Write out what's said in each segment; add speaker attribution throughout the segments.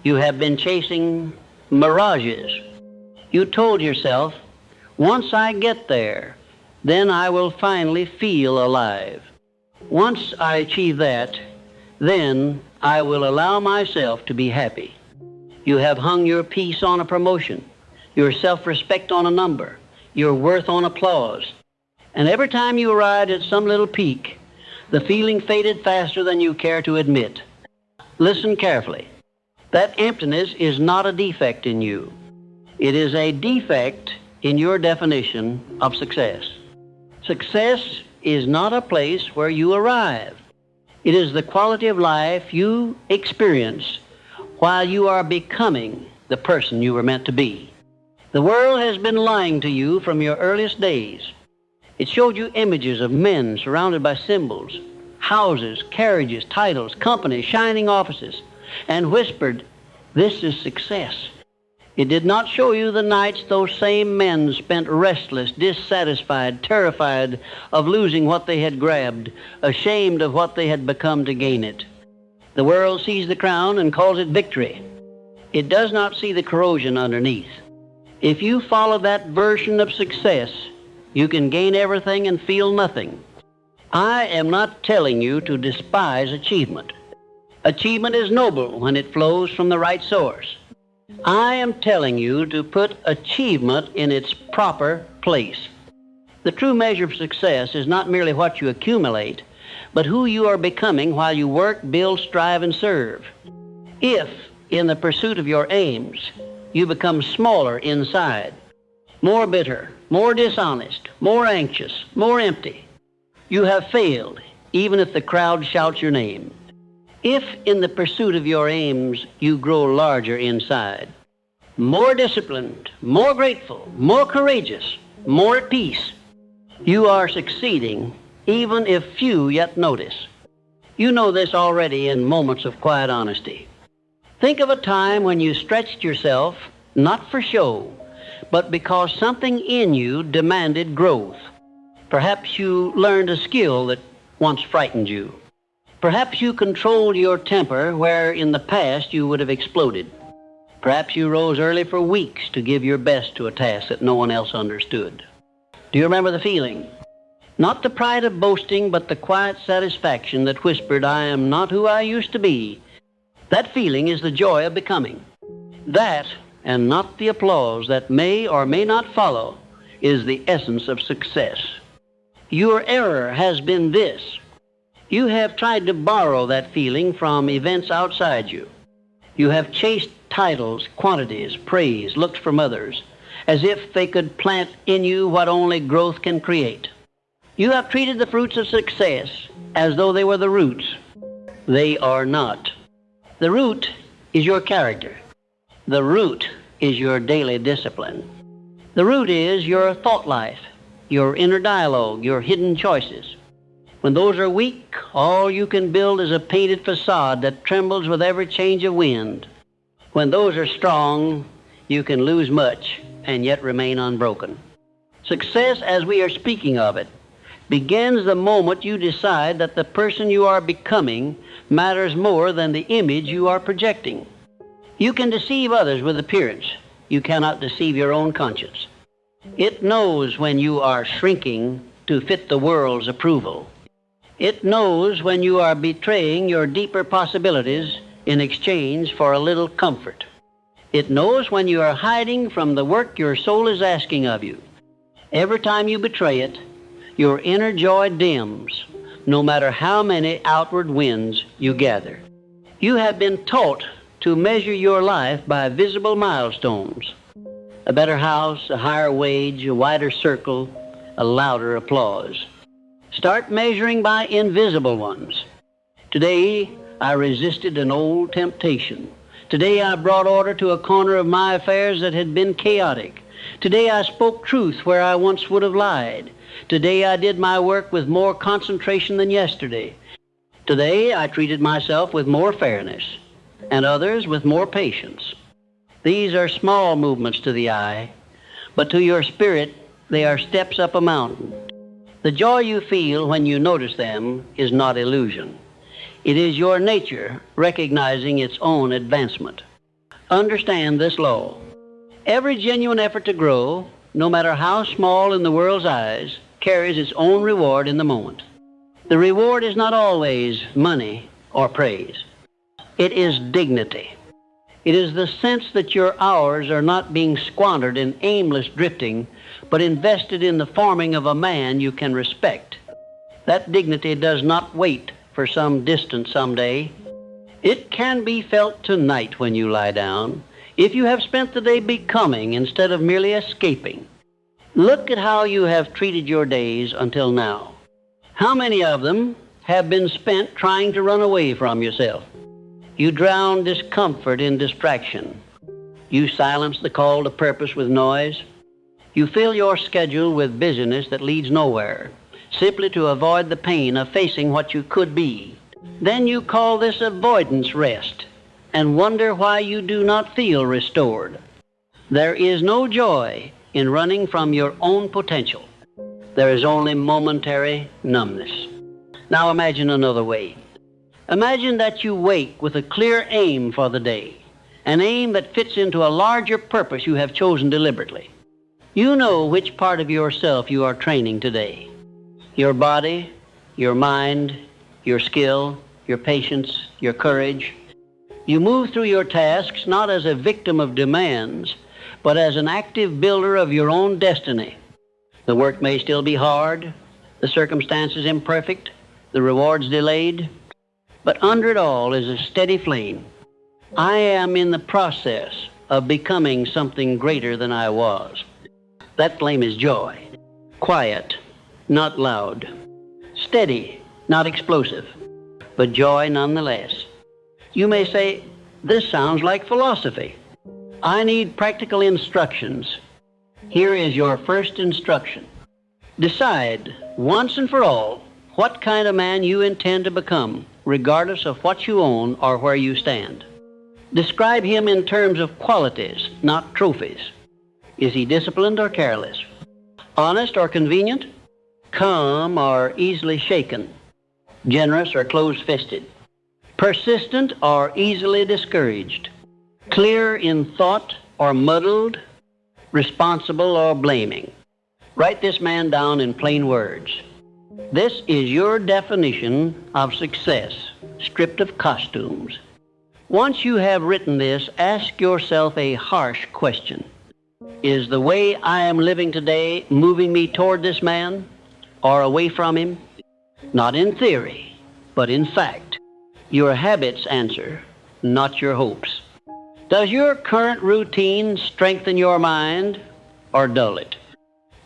Speaker 1: You have been chasing mirages. You told yourself, once I get there, then I will finally feel alive. Once I achieve that, then I will allow myself to be happy. You have hung your peace on a promotion, your self-respect on a number, your worth on applause. And every time you arrived at some little peak, the feeling faded faster than you care to admit. Listen carefully. That emptiness is not a defect in you. It is a defect in your definition of success. Success is not a place where you arrive. It is the quality of life you experience while you are becoming the person you were meant to be. The world has been lying to you from your earliest days. It showed you images of men surrounded by symbols, houses, carriages, titles, companies, shining offices, and whispered, "This is success." It did not show you the nights those same men spent restless, dissatisfied, terrified of losing what they had grabbed, ashamed of what they had become to gain it. The world sees the crown and calls it victory. It does not see the corrosion underneath. If you follow that version of success, you can gain everything and feel nothing. I am not telling you to despise achievement. Achievement is noble when it flows from the right source. I am telling you to put achievement in its proper place. The true measure of success is not merely what you accumulate, but who you are becoming while you work, build, strive, and serve. If, in the pursuit of your aims, you become smaller inside, more bitter, more dishonest, more anxious, more empty, you have failed, even if the crowd shouts your name. If in the pursuit of your aims you grow larger inside, more disciplined, more grateful, more courageous, more at peace, you are succeeding even if few yet notice. You know this already in moments of quiet honesty. Think of a time when you stretched yourself, not for show, but because something in you demanded growth. Perhaps you learned a skill that once frightened you. Perhaps you controlled your temper where in the past you would have exploded. Perhaps you rose early for weeks to give your best to a task that no one else understood. Do you remember the feeling? Not the pride of boasting, but the quiet satisfaction that whispered, "I am not who I used to be." That feeling is the joy of becoming. That, and not the applause that may or may not follow, is the essence of success. Your error has been this. You have tried to borrow that feeling from events outside you. You have chased titles, quantities, praise, looked from others, as if they could plant in you what only growth can create. You have treated the fruits of success as though they were the roots. They are not. The root is your character. The root is your daily discipline. The root is your thought life, your inner dialogue, your hidden choices. When those are weak, all you can build is a painted facade that trembles with every change of wind. When those are strong, you can lose much and yet remain unbroken. Success, as we are speaking of it, begins the moment you decide that the person you are becoming matters more than the image you are projecting. You can deceive others with appearance. You cannot deceive your own conscience. It knows when you are shrinking to fit the world's approval. It knows when you are betraying your deeper possibilities in exchange for a little comfort. It knows when you are hiding from the work your soul is asking of you. Every time you betray it, your inner joy dims, no matter how many outward winds you gather. You have been taught to measure your life by visible milestones. A better house, a higher wage, a wider circle, a louder applause. Start measuring by invisible ones. Today, I resisted an old temptation. Today, I brought order to a corner of my affairs that had been chaotic. Today, I spoke truth where I once would have lied. Today, I did my work with more concentration than yesterday. Today, I treated myself with more fairness, and others with more patience. These are small movements to the eye, but to your spirit, they are steps up a mountain. The joy you feel when you notice them is not illusion. It is your nature recognizing its own advancement. Understand this law. Every genuine effort to grow, no matter how small in the world's eyes, carries its own reward in the moment. The reward is not always money or praise. It is dignity. It is the sense that your hours are not being squandered in aimless drifting, but invested in the forming of a man you can respect. That dignity does not wait for some distance someday. It can be felt tonight when you lie down, if you have spent the day becoming instead of merely escaping. Look at how you have treated your days until now. How many of them have been spent trying to run away from yourself? You drown discomfort in distraction. You silence the call to purpose with noise. You fill your schedule with busyness that leads nowhere, simply to avoid the pain of facing what you could be. Then you call this avoidance rest and wonder why you do not feel restored. There is no joy in running from your own potential. There is only momentary numbness. Now imagine another way. Imagine that you wake with a clear aim for the day, an aim that fits into a larger purpose you have chosen deliberately. You know which part of yourself you are training today. Your body, your mind, your skill, your patience, your courage. You move through your tasks not as a victim of demands, but as an active builder of your own destiny. The work may still be hard, the circumstances imperfect, the rewards delayed, but under it all is a steady flame. I am in the process of becoming something greater than I was. That flame is joy, quiet, not loud, steady, not explosive, but joy nonetheless. You may say, this sounds like philosophy. I need practical instructions. Here is your first instruction. Decide once and for all what kind of man you intend to become, regardless of what you own or where you stand. Describe him in terms of qualities, not trophies. Is he disciplined or careless? Honest or convenient? Calm or easily shaken? Generous or close-fisted? Persistent or easily discouraged? Clear in thought or muddled? Responsible or blaming? Write this man down in plain words. This is your definition of success, stripped of costumes. Once you have written this, ask yourself a harsh question. Is the way I am living today moving me toward this man or away from him? Not in theory, but in fact. Your habits answer, not your hopes. Does your current routine strengthen your mind or dull it?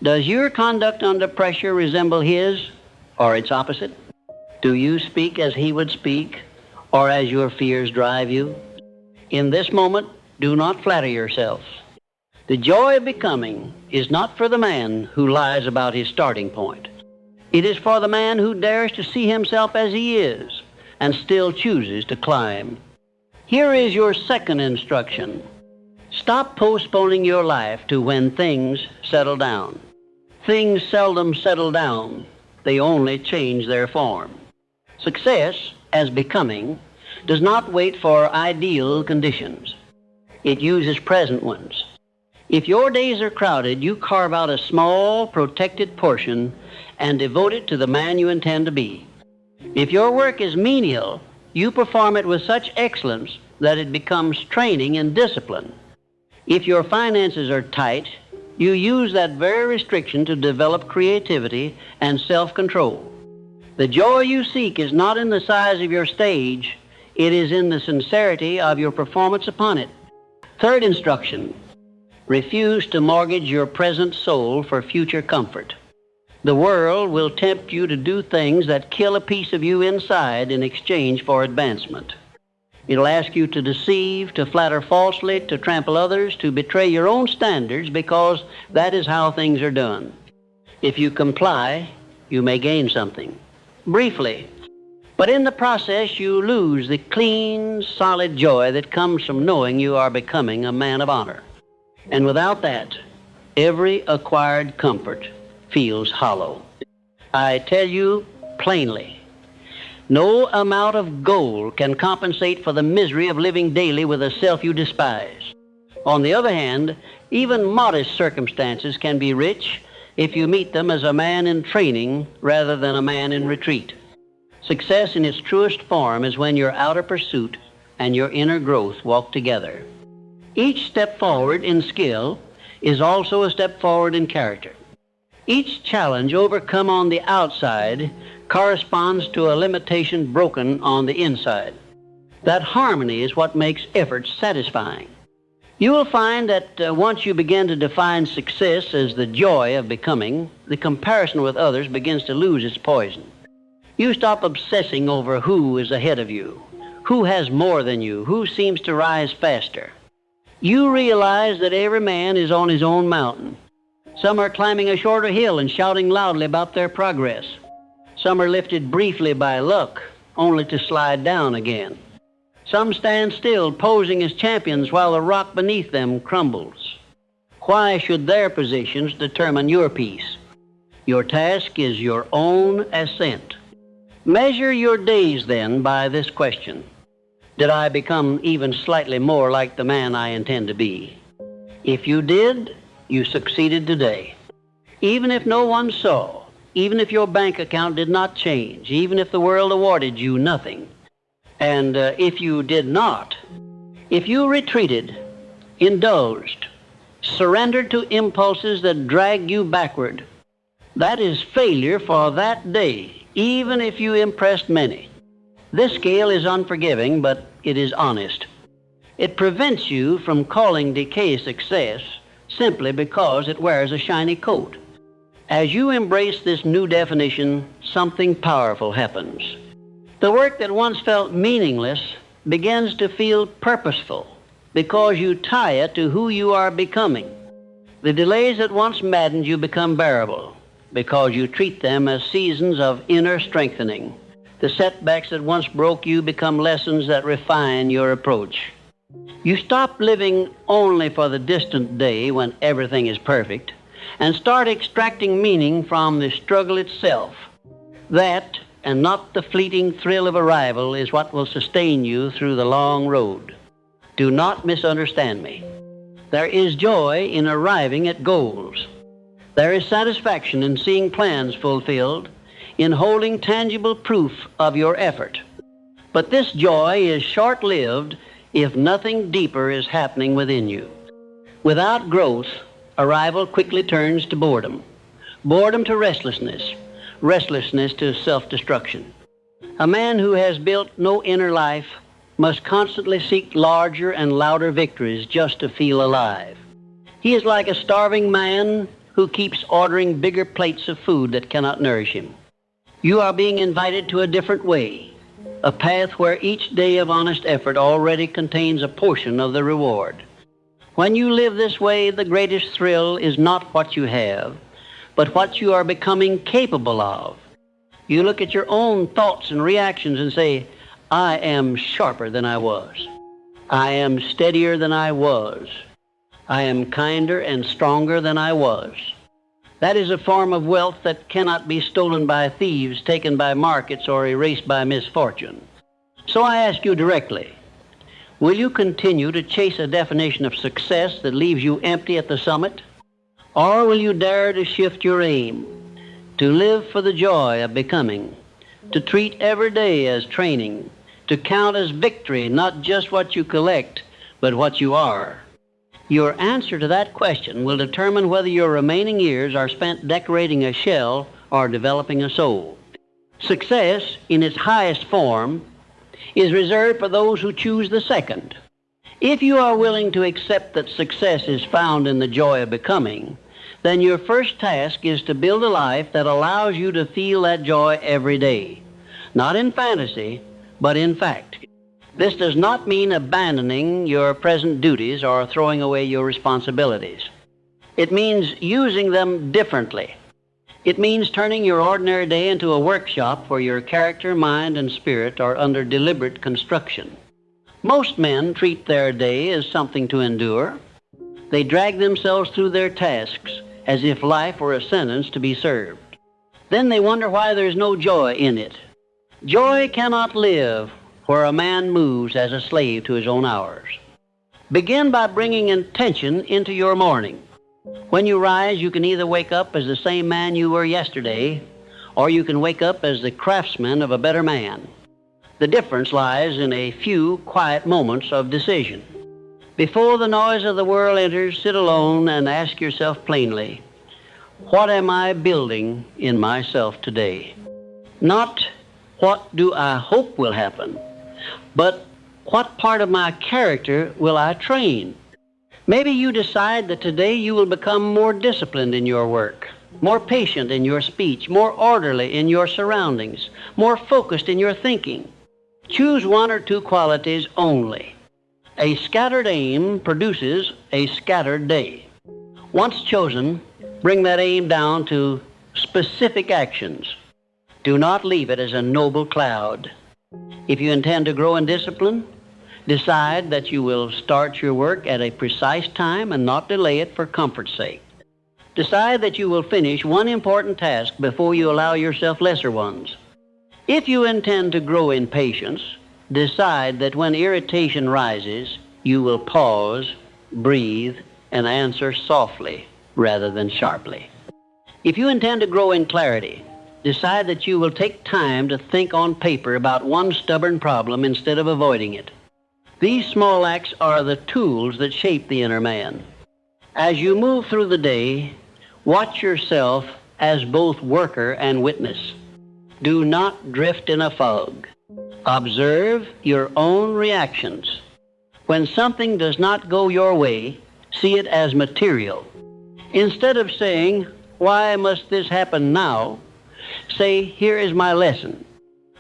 Speaker 1: Does your conduct under pressure resemble his or its opposite? Do you speak as he would speak or as your fears drive you? In this moment, do not flatter yourself. The joy of becoming is not for the man who lies about his starting point. It is for the man who dares to see himself as he is and still chooses to climb. Here is your second instruction. Stop postponing your life to when things settle down. Things seldom settle down. They only change their form. Success, as becoming, does not wait for ideal conditions. It uses present ones. If your days are crowded, you carve out a small, protected portion and devote it to the man you intend to be. If your work is menial, you perform it with such excellence that it becomes training and discipline. If your finances are tight, you use that very restriction to develop creativity and self-control. The joy you seek is not in the size of your stage, it is in the sincerity of your performance upon it. Third instruction, refuse to mortgage your present soul for future comfort. The world will tempt you to do things that kill a piece of you inside in exchange for advancement. It'll ask you to deceive, to flatter falsely, to trample others, to betray your own standards because that is how things are done. If you comply, you may gain something, briefly, but in the process you lose the clean, solid joy that comes from knowing you are becoming a man of honor. And without that, every acquired comfort feels hollow. I tell you plainly, No amount of gold can compensate for the misery of living daily with a self you despise. On the other hand, even modest circumstances can be rich if you meet them as a man in training rather than a man in retreat. Success in its truest form is when your outer pursuit and your inner growth walk together. Each step forward in skill is also a step forward in character. Each challenge overcome on the outside corresponds to a limitation broken on the inside. That harmony is what makes effort satisfying. You will find that once you begin to define success as the joy of becoming, the comparison with others begins to lose its poison. You stop obsessing over who is ahead of you, who has more than you, who seems to rise faster. You realize that every man is on his own mountain. Some are climbing a shorter hill and shouting loudly about their progress. Some are lifted briefly by luck, only to slide down again. Some stand still, posing as champions while the rock beneath them crumbles. Why should their positions determine your peace? Your task is your own ascent. Measure your days then by this question. Did I become even slightly more like the man I intend to be? If you did, you succeeded today. Even if no one saw, even if your bank account did not change, even if the world awarded you nothing, and if you did not, if you retreated, indulged, surrendered to impulses that drag you backward, that is failure for that day, even if you impressed many. This scale is unforgiving, but it is honest. It prevents you from calling decay success simply because it wears a shiny coat. As you embrace this new definition, something powerful happens. The work that once felt meaningless begins to feel purposeful because you tie it to who you are becoming. The delays that once maddened you become bearable because you treat them as seasons of inner strengthening. The setbacks that once broke you become lessons that refine your approach. You stop living only for the distant day when everything is perfect and start extracting meaning from the struggle itself. That, and not the fleeting thrill of arrival, is what will sustain you through the long road. Do not misunderstand me. There is joy in arriving at goals. There is satisfaction in seeing plans fulfilled, in holding tangible proof of your effort. But this joy is short-lived if nothing deeper is happening within you. Without growth, arrival quickly turns to boredom, boredom to restlessness, restlessness to self-destruction. A man who has built no inner life must constantly seek larger and louder victories just to feel alive. He is like a starving man who keeps ordering bigger plates of food that cannot nourish him. You are being invited to a different way, a path where each day of honest effort already contains a portion of the reward. When you live this way, the greatest thrill is not what you have, but what you are becoming capable of. You look at your own thoughts and reactions and say, I am sharper than I was. I am steadier than I was. I am kinder and stronger than I was. That is a form of wealth that cannot be stolen by thieves, taken by markets, or erased by misfortune. So I ask you directly, will you continue to chase a definition of success that leaves you empty at the summit? Or will you dare to shift your aim, to live for the joy of becoming, to treat every day as training, to count as victory not just what you collect, but what you are? Your answer to that question will determine whether your remaining years are spent decorating a shell or developing a soul. Success, in its highest form, is reserved for those who choose the second. If you are willing to accept that success is found in the joy of becoming, then your first task is to build a life that allows you to feel that joy every day, not in fantasy, but in fact. This does not mean abandoning your present duties or throwing away your responsibilities. It means using them differently. It means turning your ordinary day into a workshop where your character, mind, and spirit are under deliberate construction. Most men treat their day as something to endure. They drag themselves through their tasks as if life were a sentence to be served. Then they wonder why there is no joy in it. Joy cannot live where a man moves as a slave to his own hours. Begin by bringing intention into your morning. When you rise, you can either wake up as the same man you were yesterday, or you can wake up as the craftsman of a better man. The difference lies in a few quiet moments of decision. Before the noise of the world enters, sit alone and ask yourself plainly, what am I building in myself today? Not what do I hope will happen, but what part of my character will I train? Maybe you decide that today you will become more disciplined in your work, more patient in your speech, more orderly in your surroundings, more focused in your thinking. Choose one or two qualities only. A scattered aim produces a scattered day. Once chosen, bring that aim down to specific actions. Do not leave it as a noble cloud. If you intend to grow in discipline, decide that you will start your work at a precise time and not delay it for comfort's sake. Decide that you will finish one important task before you allow yourself lesser ones. If you intend to grow in patience, decide that when irritation rises, you will pause, breathe, and answer softly rather than sharply. If you intend to grow in clarity, decide that you will take time to think on paper about one stubborn problem instead of avoiding it. These small acts are the tools that shape the inner man. As you move through the day, watch yourself as both worker and witness. Do not drift in a fog. Observe your own reactions. When something does not go your way, see it as material. Instead of saying, why must this happen now? Say, here is my lesson.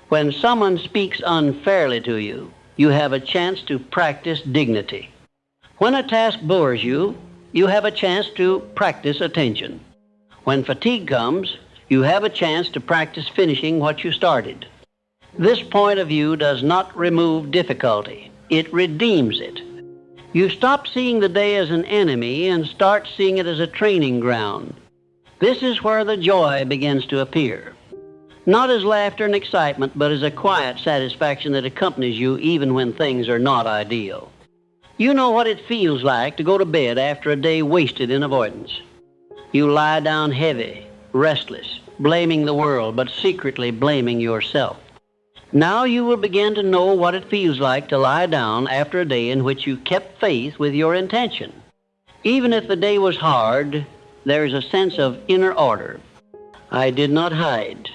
Speaker 1: When someone speaks unfairly to you, you have a chance to practice dignity. When a task bores you, you have a chance to practice attention. When fatigue comes, you have a chance to practice finishing what you started. This point of view does not remove difficulty. It redeems it. You stop seeing the day as an enemy and start seeing it as a training ground. This is where the joy begins to appear. Not as laughter and excitement, but as a quiet satisfaction that accompanies you even when things are not ideal. You know what it feels like to go to bed after a day wasted in avoidance. You lie down heavy, restless, blaming the world, but secretly blaming yourself. Now you will begin to know what it feels like to lie down after a day in which you kept faith with your intention. Even if the day was hard, there is a sense of inner order. I did not hide.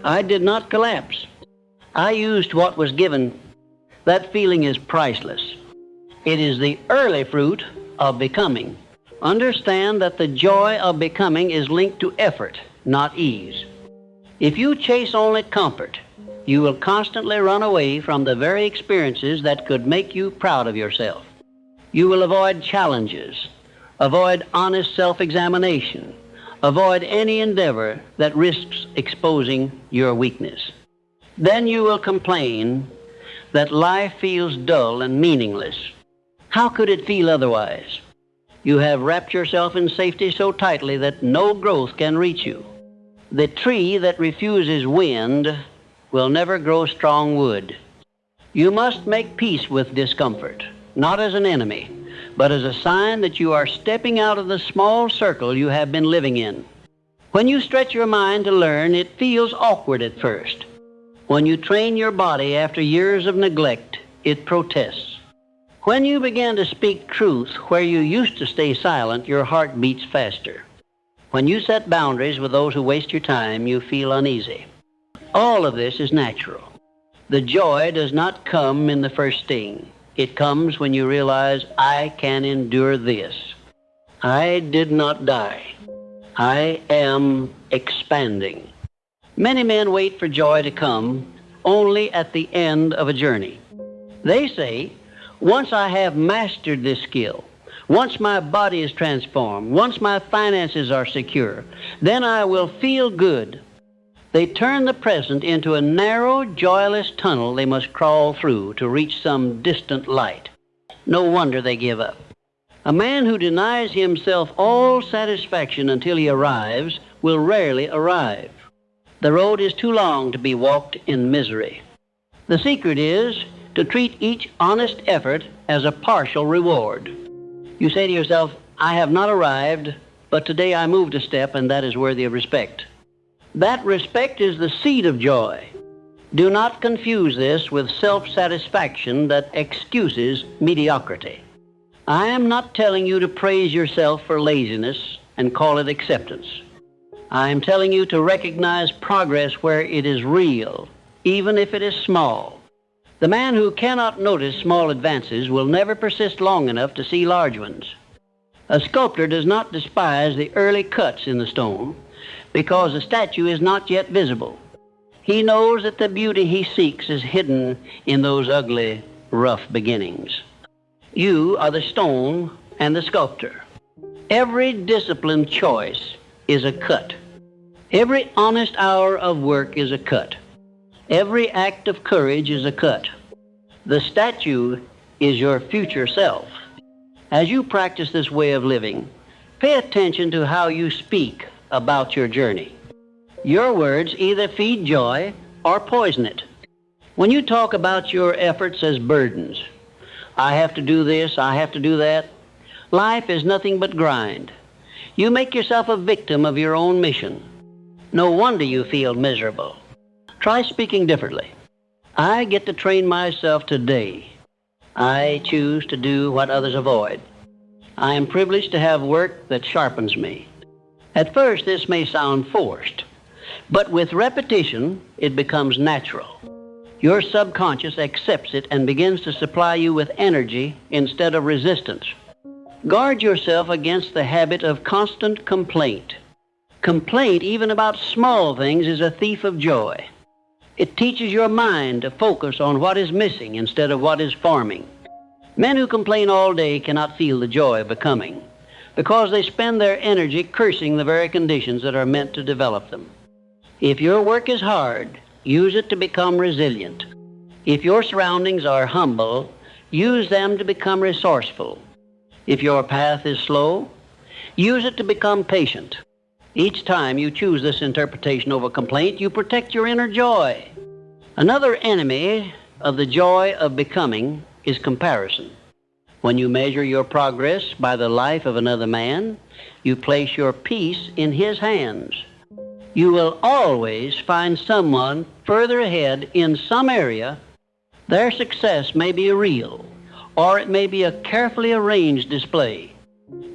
Speaker 1: I did not collapse. I used what was given. That feeling is priceless. It is the early fruit of becoming. Understand that the joy of becoming is linked to effort, not ease. If you chase only comfort, you will constantly run away from the very experiences that could make you proud of yourself. You will avoid challenges, avoid honest self-examination, avoid any endeavor that risks exposing your weakness. Then you will complain that life feels dull and meaningless. How could it feel otherwise? You have wrapped yourself in safety so tightly that no growth can reach you. The tree that refuses wind will never grow strong wood. You must make peace with discomfort, not as an enemy, but as a sign that you are stepping out of the small circle you have been living in. When you stretch your mind to learn, it feels awkward at first. When you train your body after years of neglect, it protests. When you begin to speak truth where you used to stay silent, your heart beats faster. When you set boundaries with those who waste your time, you feel uneasy. All of this is natural. The joy does not come in the first sting. It comes when you realize, I can endure this. I did not die. I am expanding. Many men wait for joy to come only at the end of a journey. They say, once I have mastered this skill, once my body is transformed, once my finances are secure, then I will feel good. They turn the present into a narrow, joyless tunnel they must crawl through to reach some distant light. No wonder they give up. A man who denies himself all satisfaction until he arrives will rarely arrive. The road is too long to be walked in misery. The secret is to treat each honest effort as a partial reward. You say to yourself, I have not arrived, but today I moved a step, and that is worthy of respect. That respect is the seed of joy. Do not confuse this with self-satisfaction that excuses mediocrity. I am not telling you to praise yourself for laziness and call it acceptance. I am telling you to recognize progress where it is real, even if it is small. The man who cannot notice small advances will never persist long enough to see large ones. A sculptor does not despise the early cuts in the stone because the statue is not yet visible. He knows that the beauty he seeks is hidden in those ugly, rough beginnings. You are the stone and the sculptor. Every disciplined choice is a cut. Every honest hour of work is a cut. Every act of courage is a cut. The statue is your future self. As you practice this way of living, pay attention to how you speak about your journey. Your words either feed joy or poison it. When you talk about your efforts as burdens, I have to do this, I have to do that, life is nothing but grind. You make yourself a victim of your own mission. No wonder you feel miserable. Try speaking differently. I get to train myself today. I choose to do what others avoid. I am privileged to have work that sharpens me. At first, this may sound forced, but with repetition, it becomes natural. Your subconscious accepts it and begins to supply you with energy instead of resistance. Guard yourself against the habit of constant complaint. Complaint, even about small things, is a thief of joy. It teaches your mind to focus on what is missing instead of what is forming. Men who complain all day cannot feel the joy of becoming because they spend their energy cursing the very conditions that are meant to develop them. If your work is hard, use it to become resilient. If your surroundings are humble, use them to become resourceful. If your path is slow, use it to become patient. Each time you choose this interpretation over complaint, you protect your inner joy. Another enemy of the joy of becoming is comparison. When you measure your progress by the life of another man, you place your peace in his hands. You will always find someone further ahead in some area. Their success may be real, or it may be a carefully arranged display.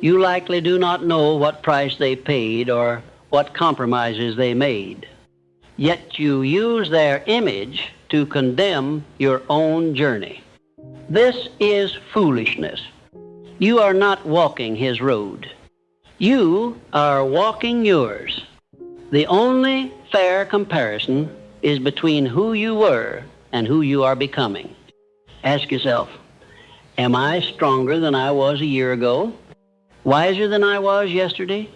Speaker 1: You likely do not know what price they paid or what compromises they made. Yet you use their image to condemn your own journey. This is foolishness. You are not walking his road. You are walking yours. The only fair comparison is between who you were and who you are becoming. Ask yourself, am I stronger than I was a year ago? Wiser than I was yesterday?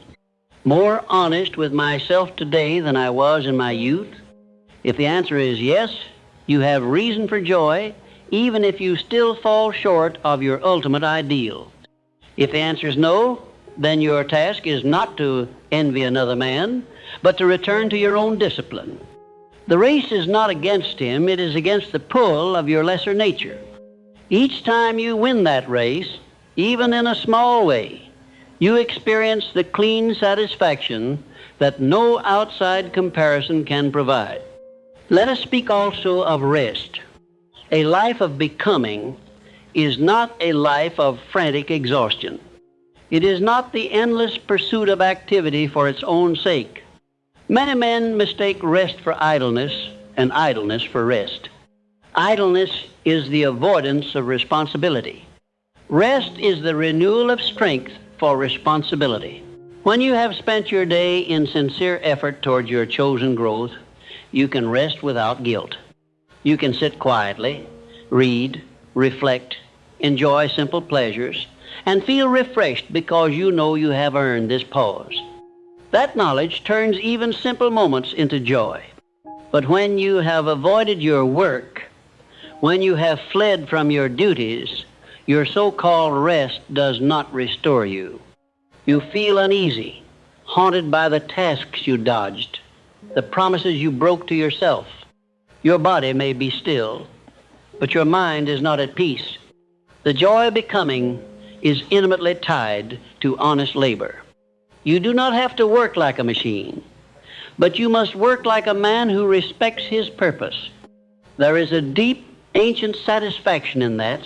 Speaker 1: More honest with myself today than I was in my youth? If the answer is yes, you have reason for joy, even if you still fall short of your ultimate ideal. If the answer is no, then your task is not to envy another man, but to return to your own discipline. The race is not against him, it is against the pull of your lesser nature. Each time you win that race, even in a small way, you experience the clean satisfaction that no outside comparison can provide. Let us speak also of rest. A life of becoming is not a life of frantic exhaustion. It is not the endless pursuit of activity for its own sake. Many men mistake rest for idleness and idleness for rest. Idleness is the avoidance of responsibility. Rest is the renewal of strength for responsibility. When you have spent your day in sincere effort toward your chosen growth, you can rest without guilt. You can sit quietly, read, reflect, enjoy simple pleasures, and feel refreshed because you know you have earned this pause. That knowledge turns even simple moments into joy. But when you have avoided your work, when you have fled from your duties, your so-called rest does not restore you. You feel uneasy, haunted by the tasks you dodged. the promises you broke to yourself. Your body may be still, but your mind is not at peace. The joy of becoming is intimately tied to honest labor. You do not have to work like a machine, but you must work like a man who respects his purpose. There is a deep, ancient satisfaction in that,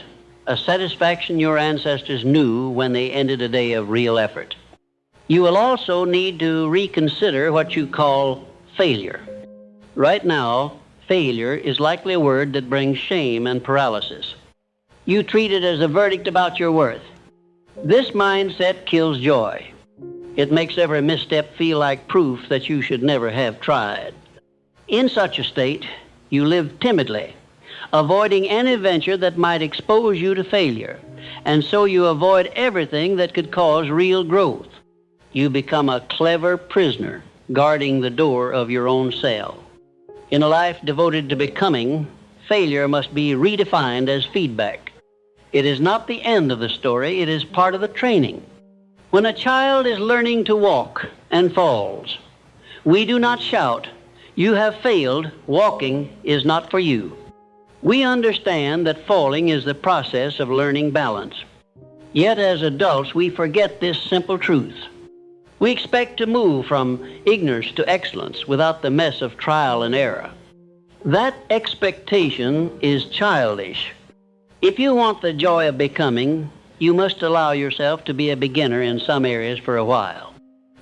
Speaker 1: a satisfaction your ancestors knew when they ended a day of real effort. You will also need to reconsider what you call failure. Right now, failure is likely a word that brings shame and paralysis. You treat it as a verdict about your worth. This mindset kills joy. It makes every misstep feel like proof that you should never have tried. In such a state, you live timidly, avoiding any venture that might expose you to failure, and so you avoid everything that could cause real growth. You become a clever prisoner, guarding the door of your own cell. In a life devoted to becoming, failure must be redefined as feedback. It is not the end of the story, it is part of the training. When a child is learning to walk and falls, we do not shout, "You have failed, walking is not for you." We understand that falling is the process of learning balance. Yet as adults, we forget this simple truth. We expect to move from ignorance to excellence without the mess of trial and error. That expectation is childish. If you want the joy of becoming, you must allow yourself to be a beginner in some areas for a while.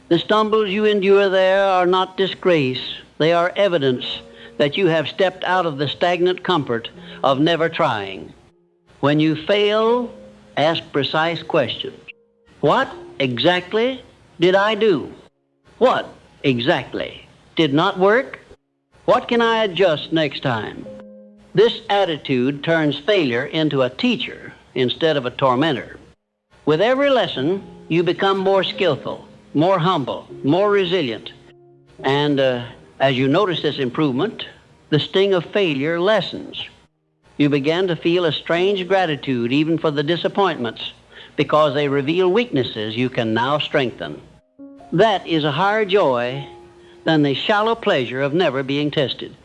Speaker 1: The stumbles you endure there are not disgrace. They are evidence that you have stepped out of the stagnant comfort of never trying. When you fail, ask precise questions. What exactly did I do? What exactly did not work? What can I adjust next time? This attitude turns failure into a teacher instead of a tormentor. With every lesson, you become more skillful, more humble, more resilient. And as you notice this improvement, the sting of failure lessens. You begin to feel a strange gratitude even for the disappointments because they reveal weaknesses you can now strengthen. That is a higher joy than the shallow pleasure of never being tested.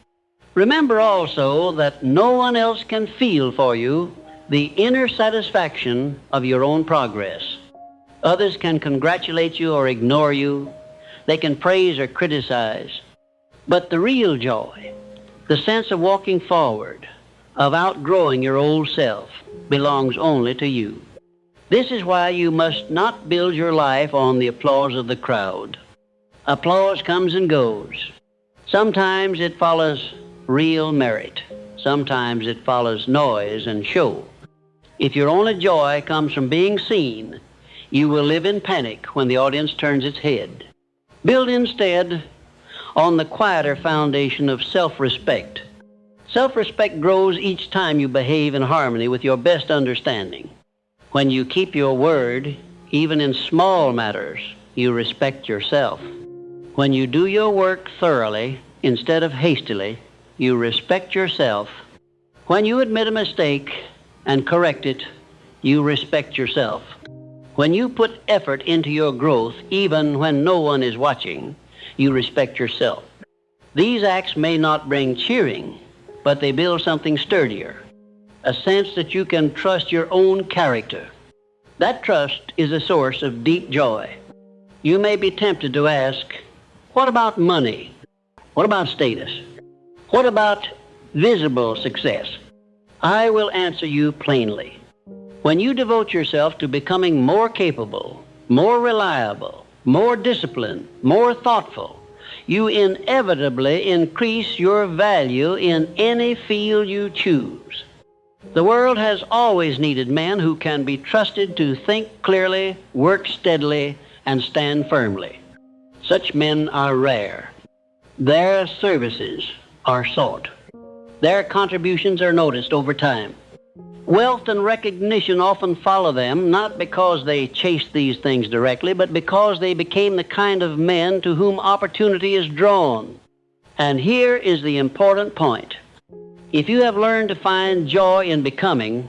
Speaker 1: Remember also that no one else can feel for you the inner satisfaction of your own progress. Others can congratulate you or ignore you. They can praise or criticize. But the real joy, the sense of walking forward, of outgrowing your old self, belongs only to you. This is why you must not build your life on the applause of the crowd. Applause comes and goes. Sometimes it follows real merit. Sometimes it follows noise and show. If your only joy comes from being seen, you will live in panic when the audience turns its head. Build instead on the quieter foundation of self-respect. Self-respect grows each time you behave in harmony with your best understanding. When you keep your word, even in small matters, you respect yourself. When you do your work thoroughly instead of hastily, you respect yourself. When you admit a mistake and correct it, you respect yourself. When you put effort into your growth, even when no one is watching, you respect yourself. These acts may not bring cheering, but they build something sturdier, a sense that you can trust your own character. That trust is a source of deep joy. You may be tempted to ask, what about money? What about status? What about visible success? I will answer you plainly. When you devote yourself to becoming more capable, more reliable, more disciplined, more thoughtful, you inevitably increase your value in any field you choose. The world has always needed men who can be trusted to think clearly, work steadily, and stand firmly. Such men are rare. Their services are sought. Their contributions are noticed over time. Wealth and recognition often follow them, not because they chased these things directly, but because they became the kind of men to whom opportunity is drawn. And here is the important point. If you have learned to find joy in becoming,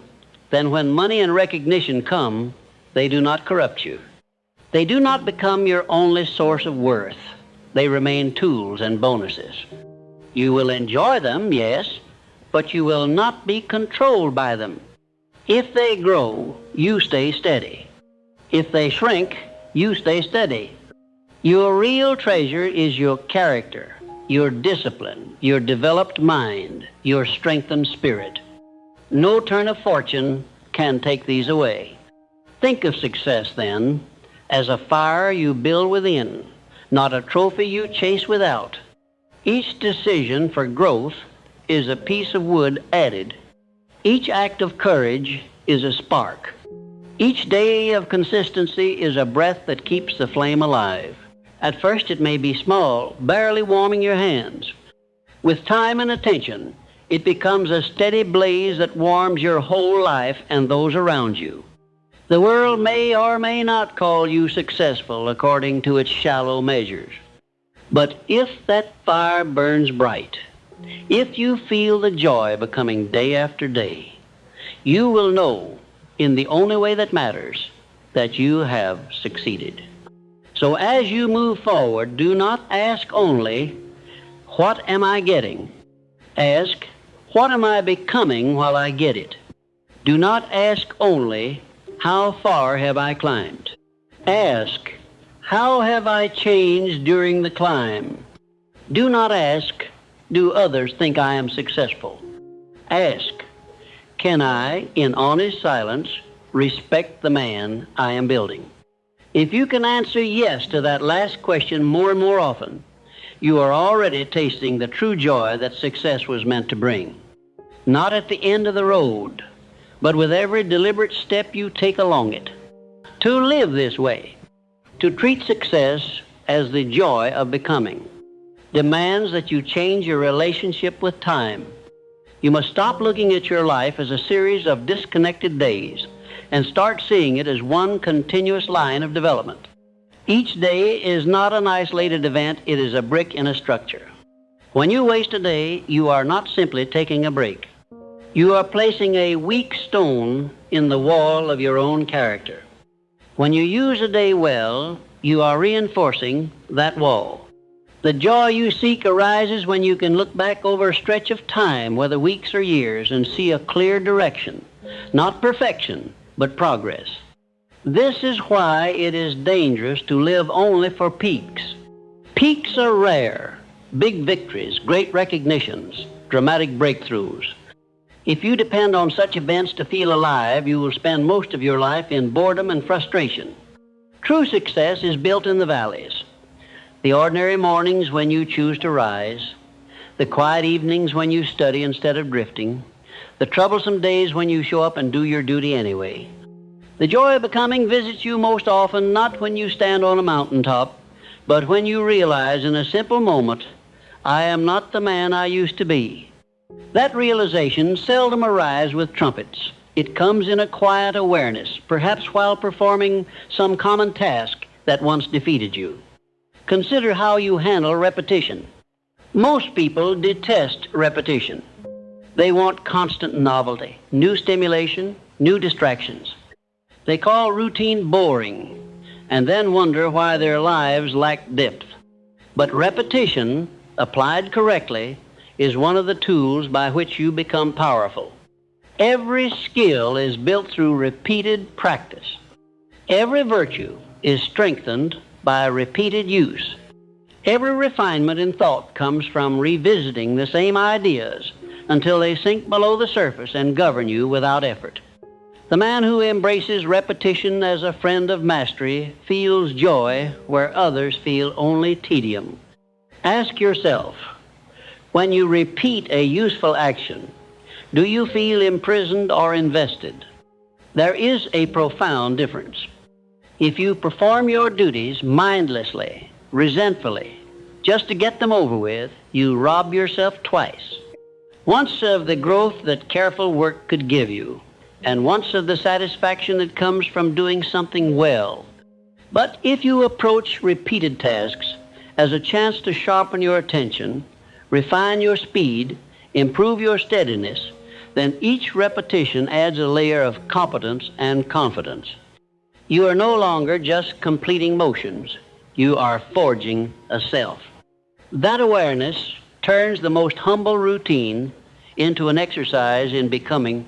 Speaker 1: then when money and recognition come, they do not corrupt you. They do not become your only source of worth. They remain tools and bonuses. You will enjoy them, yes, but you will not be controlled by them. If they grow, you stay steady. If they shrink, you stay steady. Your real treasure is your character, your discipline, your developed mind, your strengthened spirit. No turn of fortune can take these away. Think of success, then, as a fire you build within, not a trophy you chase without. Each decision for growth is a piece of wood added. Each act of courage is a spark. Each day of consistency is a breath that keeps the flame alive. At first it may be small, barely warming your hands. With time and attention, it becomes a steady blaze that warms your whole life and those around you. The world may or may not call you successful according to its shallow measures. But if that fire burns bright, if you feel the joy becoming day after day, you will know, in the only way that matters, that you have succeeded. So as you move forward, do not ask only, what am I getting? Ask, what am I becoming while I get it? Do not ask only, how far have I climbed? Ask, how have I changed during the climb? Do not ask, do others think I am successful? Ask, can I, in honest silence, respect the man I am building? If you can answer yes to that last question more and more often, you are already tasting the true joy that success was meant to bring. Not at the end of the road, but with every deliberate step you take along it. To live this way, to treat success as the joy of becoming, demands that you change your relationship with time. You must stop looking at your life as a series of disconnected days and start seeing it as one continuous line of development. Each day is not an isolated event, it is a brick in a structure. When you waste a day, you are not simply taking a break. You are placing a weak stone in the wall of your own character. When you use a day well, you are reinforcing that wall. The joy you seek arises when you can look back over a stretch of time, whether weeks or years, and see a clear direction, not perfection, but progress. This is why it is dangerous to live only for peaks. Peaks are rare, big victories, great recognitions, dramatic breakthroughs. If you depend on such events to feel alive, you will spend most of your life in boredom and frustration. True success is built in the valleys. The ordinary mornings when you choose to rise, the quiet evenings when you study instead of drifting, the troublesome days when you show up and do your duty anyway. The joy of becoming visits you most often not when you stand on a mountaintop, but when you realize in a simple moment, I am not the man I used to be. That realization seldom arrives with trumpets. It comes in a quiet awareness, perhaps while performing some common task that once defeated you. Consider how you handle repetition. Most people detest repetition. They want constant novelty, new stimulation, new distractions. They call routine boring and then wonder why their lives lack depth. But repetition, applied correctly, is one of the tools by which you become powerful. Every skill is built through repeated practice. Every virtue is strengthened by repeated use. Every refinement in thought comes from revisiting the same ideas until they sink below the surface and govern you without effort. The man who embraces repetition as a friend of mastery feels joy where others feel only tedium. Ask yourself, when you repeat a useful action, do you feel imprisoned or invested? There is a profound difference. If you perform your duties mindlessly, resentfully, just to get them over with, you rob yourself twice. Once of the growth that careful work could give you, and once of the satisfaction that comes from doing something well. But if you approach repeated tasks as a chance to sharpen your attention, refine your speed, improve your steadiness, then each repetition adds a layer of competence and confidence. You are no longer just completing motions. You are forging a self. That awareness turns the most humble routine into an exercise in becoming.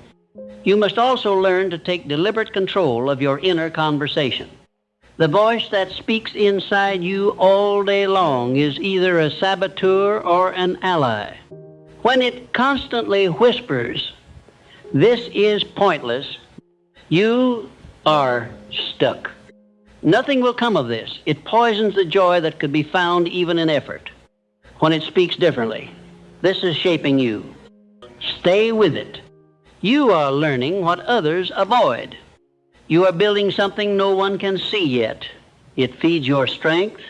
Speaker 1: You must also learn to take deliberate control of your inner conversation. The voice that speaks inside you all day long is either a saboteur or an ally. When it constantly whispers, "This is pointless," you are stuck. Nothing will come of this. It poisons the joy that could be found even in effort. When it speaks differently, "This is shaping you. Stay with it. You are learning what others avoid. You are building something no one can see yet. It feeds your strength."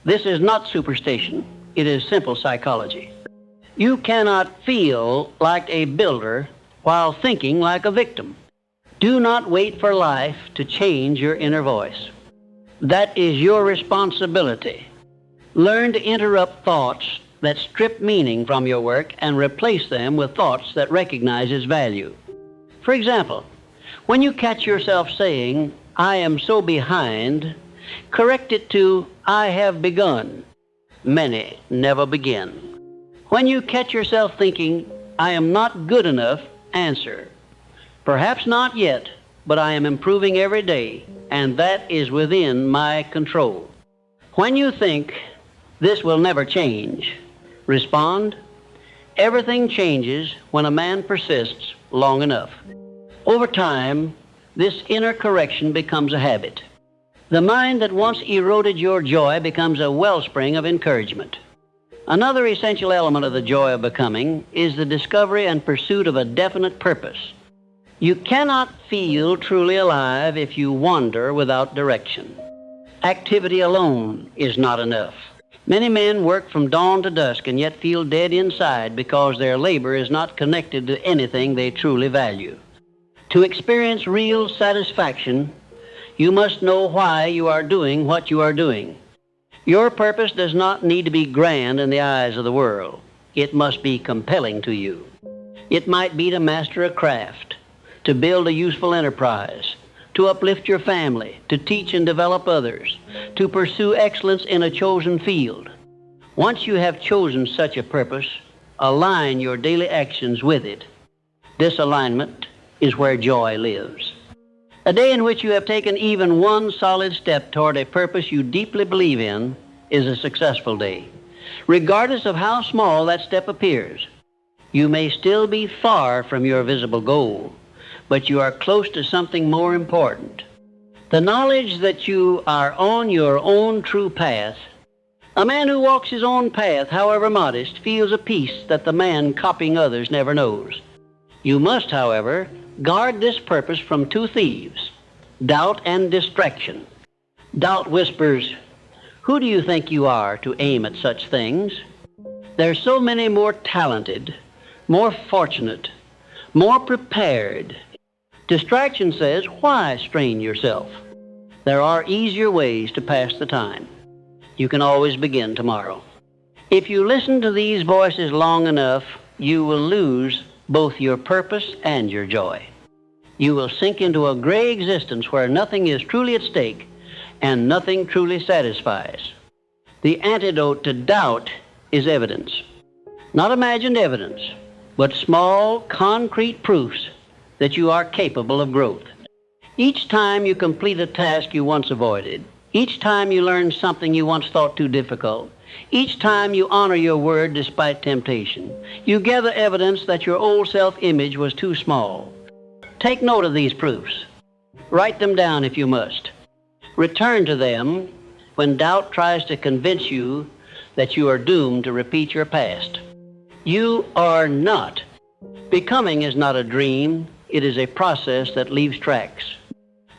Speaker 1: This is not superstition. It is simple psychology. You cannot feel like a builder while thinking like a victim. Do not wait for life to change your inner voice. That is your responsibility. Learn to interrupt thoughts that strip meaning from your work and replace them with thoughts that recognize its value. For example, when you catch yourself saying, "I am so behind," correct it to, "I have begun." Many never begin. When you catch yourself thinking, "I am not good enough," answer, "Perhaps not yet, but I am improving every day, and that is within my control." When you think, "This will never change," respond, "Everything changes when a man persists long enough." Over time, this inner correction becomes a habit. The mind that once eroded your joy becomes a wellspring of encouragement. Another essential element of the joy of becoming is the discovery and pursuit of a definite purpose. You cannot feel truly alive if you wander without direction. Activity alone is not enough. Many men work from dawn to dusk and yet feel dead inside because their labor is not connected to anything they truly value. To experience real satisfaction, you must know why you are doing what you are doing. Your purpose does not need to be grand in the eyes of the world. It must be compelling to you. It might be to master a craft, to build a useful enterprise, to uplift your family, to teach and develop others, to pursue excellence in a chosen field. Once you have chosen such a purpose, align your daily actions with it. This alignment is where joy lives. A day in which you have taken even one solid step toward a purpose you deeply believe in is a successful day. Regardless of how small that step appears, you may still be far from your visible goal, but you are close to something more important. The knowledge that you are on your own true path. A man who walks his own path, however modest, feels a peace that the man copying others never knows. You must, however, guard this purpose from two thieves, doubt and distraction. Doubt whispers, "Who do you think you are to aim at such things? There's so many more talented, more fortunate, more prepared." Distraction says, "Why strain yourself? There are easier ways to pass the time. You can always begin tomorrow." If you listen to these voices long enough, you will lose both your purpose and your joy. You will sink into a gray existence where nothing is truly at stake and nothing truly satisfies. The antidote to doubt is evidence. Not imagined evidence, but small, concrete proofs that you are capable of growth. Each time you complete a task you once avoided, each time you learn something you once thought too difficult, each time you honor your word despite temptation, you gather evidence that your old self-image was too small. Take note of these proofs. Write them down if you must. Return to them when doubt tries to convince you that you are doomed to repeat your past. You are not. Becoming is not a dream. It is a process that leaves tracks.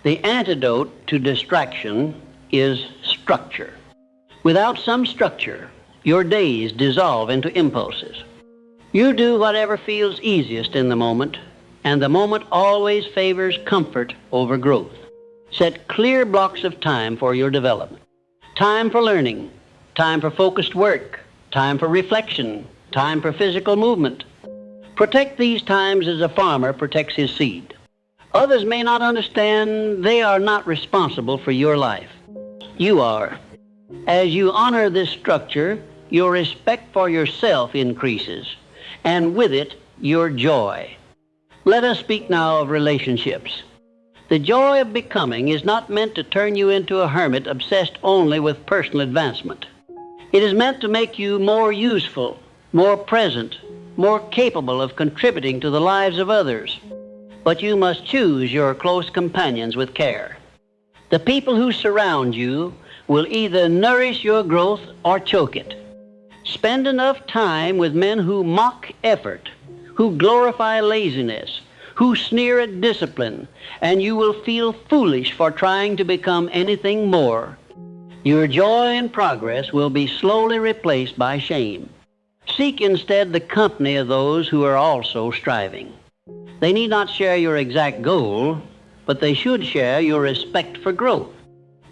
Speaker 1: The antidote to distraction is structure. Without some structure, your days dissolve into impulses. You do whatever feels easiest in the moment, and the moment always favors comfort over growth. Set clear blocks of time for your development. Time for learning, time for focused work, time for reflection, time for physical movement. Protect these times as a farmer protects his seed. Others may not understand they are not responsible for your life. You are. As you honor this structure, your respect for yourself increases, and with it, your joy. Let us speak now of relationships. The joy of becoming is not meant to turn you into a hermit obsessed only with personal advancement. It is meant to make you more useful, more present, more capable of contributing to the lives of others. But you must choose your close companions with care. The people who surround you will either nourish your growth or choke it. Spend enough time with men who mock effort, who glorify laziness, who sneer at discipline, and you will feel foolish for trying to become anything more. Your joy and progress will be slowly replaced by shame. Seek instead the company of those who are also striving. They need not share your exact goal, but they should share your respect for growth.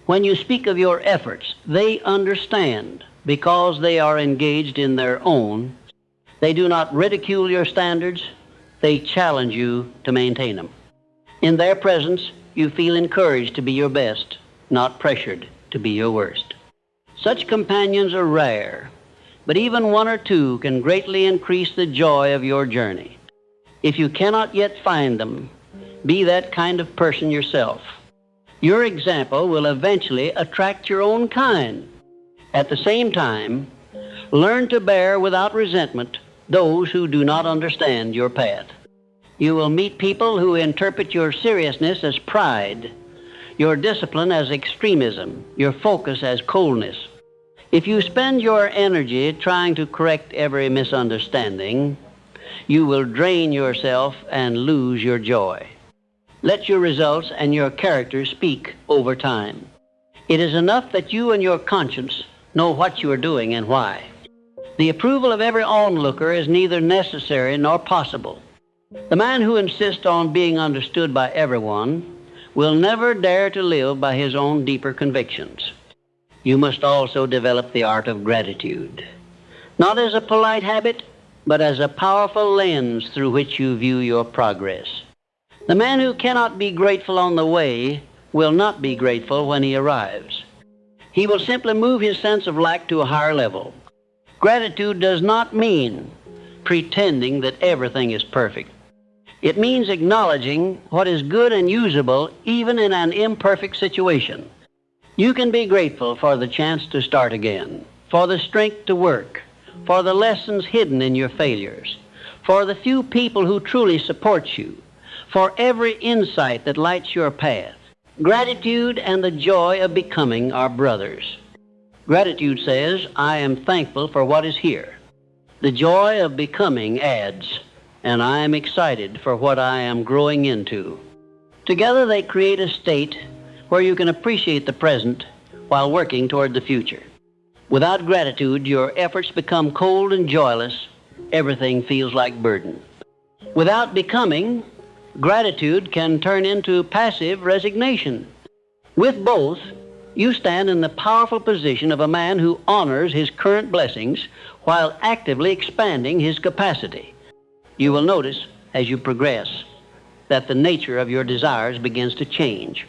Speaker 1: When you speak of your efforts, they understand because they are engaged in their own. They do not ridicule your standards. They challenge you to maintain them. In their presence, you feel encouraged to be your best, not pressured to be your worst. Such companions are rare, but even one or two can greatly increase the joy of your journey. If you cannot yet find them, be that kind of person yourself. Your example will eventually attract your own kind. At the same time, learn to bear without resentment those who do not understand your path. You will meet people who interpret your seriousness as pride, your discipline as extremism, your focus as coldness. If you spend your energy trying to correct every misunderstanding, you will drain yourself and lose your joy. Let your results and your character speak over time. It is enough that you and your conscience know what you are doing and why. The approval of every onlooker is neither necessary nor possible. The man who insists on being understood by everyone will never dare to live by his own deeper convictions. You must also develop the art of gratitude, not as a polite habit, but as a powerful lens through which you view your progress. The man who cannot be grateful on the way will not be grateful when he arrives. He will simply move his sense of lack to a higher level. Gratitude does not mean pretending that everything is perfect. It means acknowledging what is good and usable even in an imperfect situation. You can be grateful for the chance to start again, for the strength to work, for the lessons hidden in your failures, for the few people who truly support you, for every insight that lights your path. Gratitude and the joy of becoming are brothers. Gratitude says, I am thankful for what is here. The joy of becoming adds, and I am excited for what I am growing into. Together they create a state where you can appreciate the present while working toward the future. Without gratitude, your efforts become cold and joyless. Everything feels like burden. Without becoming, gratitude can turn into passive resignation. With both, you stand in the powerful position of a man who honors his current blessings while actively expanding his capacity. You will notice, as you progress, that the nature of your desires begins to change.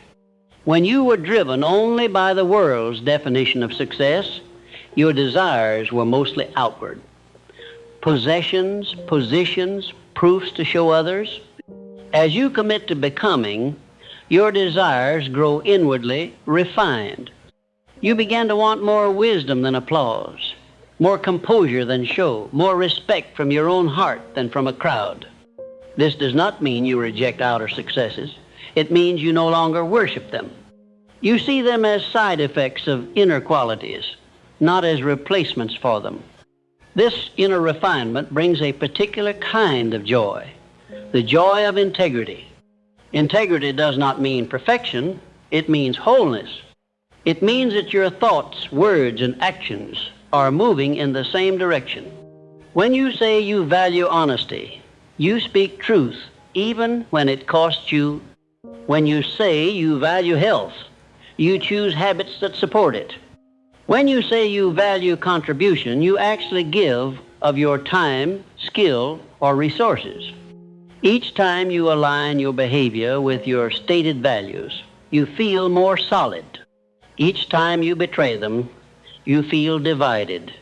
Speaker 1: When you were driven only by the world's definition of success, your desires were mostly outward. Possessions, positions, proofs to show others. As you commit to becoming, your desires grow inwardly refined. You begin to want more wisdom than applause, more composure than show, more respect from your own heart than from a crowd. This does not mean you reject outer successes. It means you no longer worship them. You see them as side effects of inner qualities, not as replacements for them. This inner refinement brings a particular kind of joy, the joy of integrity. Integrity does not mean perfection, it means wholeness. It means that your thoughts, words, and actions are moving in the same direction. When you say you value honesty, you speak truth, even when it costs you. When you say you value health, you choose habits that support it. When you say you value contribution, you actually give of your time, skill, or resources. Each time you align your behavior with your stated values, you feel more solid. Each time you betray them, you feel divided.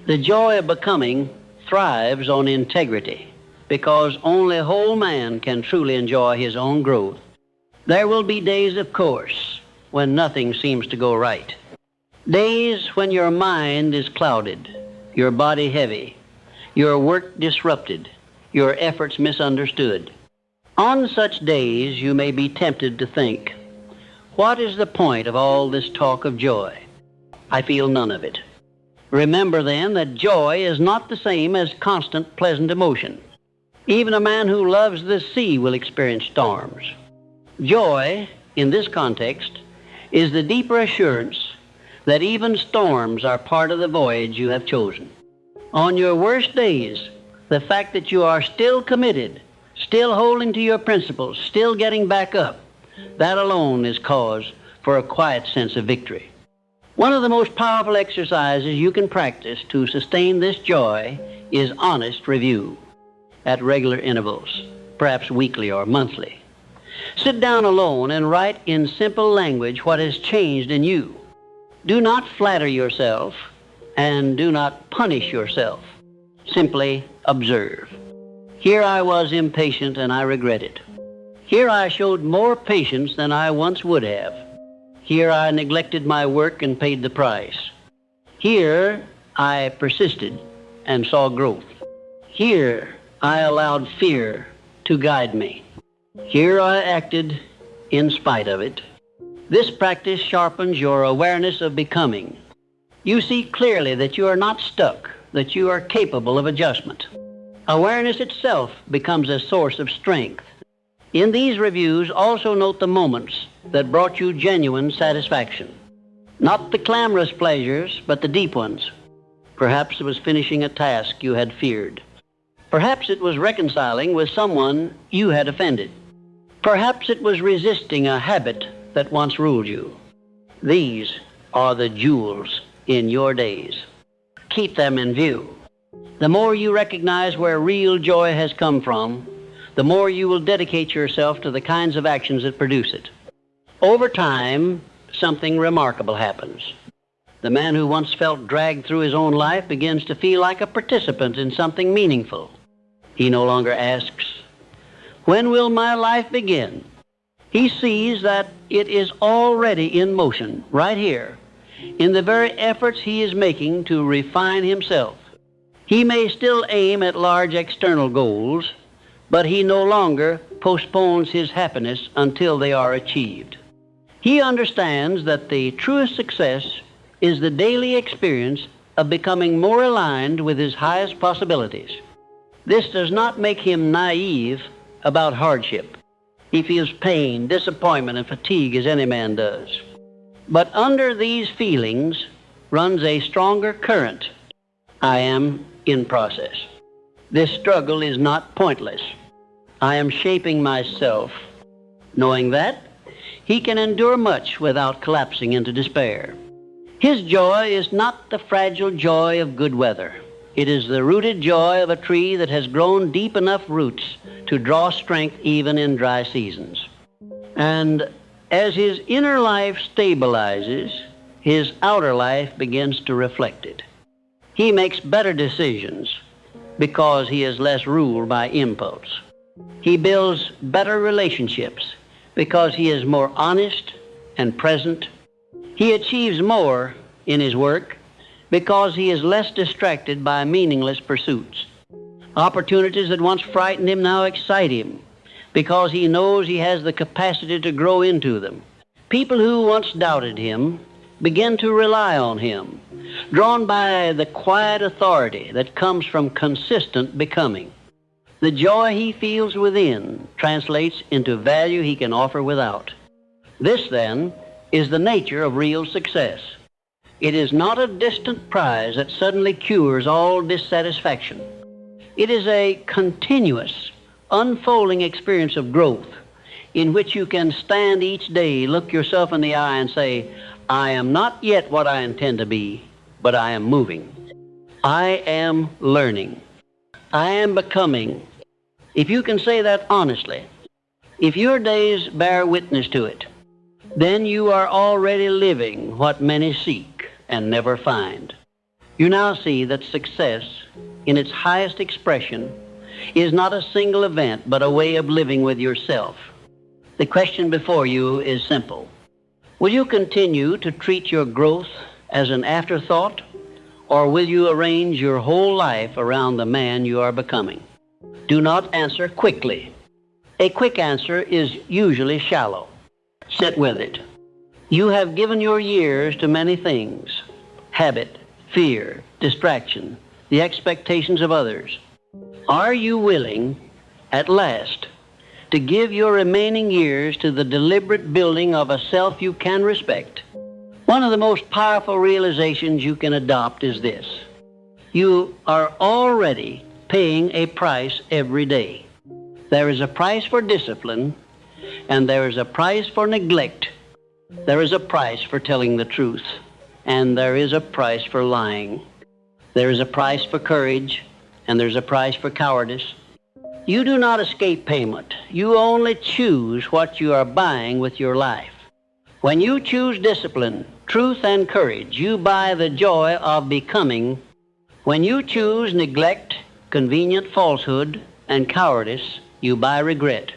Speaker 1: The joy of becoming thrives on integrity, because only a whole man can truly enjoy his own growth. There will be days, of course, when nothing seems to go right. Days when your mind is clouded, your body heavy, your work disrupted, your efforts misunderstood. On such days, you may be tempted to think, what is the point of all this talk of joy? I feel none of it. Remember then that joy is not the same as constant pleasant emotion. Even a man who loves the sea will experience storms. Joy, in this context, is the deeper assurance that even storms are part of the voyage you have chosen. On your worst days, the fact that you are still committed, still holding to your principles, still getting back up, that alone is cause for a quiet sense of victory. One of the most powerful exercises you can practice to sustain this joy is honest review at regular intervals, perhaps weekly or monthly. Sit down alone and write in simple language what has changed in you. Do not flatter yourself and do not punish yourself. Simply observe. Here I was impatient and I regret it. Here I showed more patience than I once would have. Here I neglected my work and paid the price. Here I persisted and saw growth. Here I allowed fear to guide me. Here I acted in spite of it. This practice sharpens your awareness of becoming. You see clearly that you are not stuck, that you are capable of adjustment. Awareness itself becomes a source of strength. In these reviews, also note the moments that brought you genuine satisfaction. Not the clamorous pleasures, but the deep ones. Perhaps it was finishing a task you had feared. Perhaps it was reconciling with someone you had offended. Perhaps it was resisting a habit that once ruled you. These are the jewels in your days. Keep them in view. The more you recognize where real joy has come from, the more you will dedicate yourself to the kinds of actions that produce it. Over time, something remarkable happens. The man who once felt dragged through his own life begins to feel like a participant in something meaningful. He no longer asks, "When will my life begin?" He sees that it is already in motion, right here, in the very efforts he is making to refine himself. He may still aim at large external goals, but he no longer postpones his happiness until they are achieved. He understands that the truest success is the daily experience of becoming more aligned with his highest possibilities. This does not make him naive about hardship. He feels pain, disappointment, and fatigue as any man does. But under these feelings runs a stronger current. I am in process. This struggle is not pointless. I am shaping myself. Knowing that, he can endure much without collapsing into despair. His joy is not the fragile joy of good weather. It is the rooted joy of a tree that has grown deep enough roots to draw strength even in dry seasons. And as his inner life stabilizes, his outer life begins to reflect it. He makes better decisions because he is less ruled by impulse. He builds better relationships because he is more honest and present. He achieves more in his work because he is less distracted by meaningless pursuits. Opportunities that once frightened him now excite him because he knows he has the capacity to grow into them. People who once doubted him begin to rely on him, drawn by the quiet authority that comes from consistent becoming. The joy he feels within translates into value he can offer without. This, then, is the nature of real success. It is not a distant prize that suddenly cures all dissatisfaction. It is a continuous, unfolding experience of growth in which you can stand each day, look yourself in the eye and say, I am not yet what I intend to be, but I am moving. I am learning. I am becoming. If you can say that honestly, if your days bear witness to it, then you are already living what many seek. and never find. You now see that success, in its highest expression, is not a single event, but a way of living with yourself. The question before you is simple. Will you continue to treat your growth as an afterthought, or will you arrange your whole life around the man you are becoming? Do not answer quickly. A quick answer is usually shallow. Sit with it. You have given your years to many things: habit, fear, distraction, the expectations of others. Are you willing, at last, to give your remaining years to the deliberate building of a self you can respect? One of the most powerful realizations you can adopt is this: you are already paying a price every day. There is a price for discipline, and there is a price for neglect. There is a price for telling the truth, and there is a price for lying. There is a price for courage, and there's a price for cowardice. You do not escape payment. You only choose what you are buying with your life. When you choose discipline, truth, and courage, you buy the joy of becoming. When you choose neglect, convenient falsehood, and cowardice, you buy regret.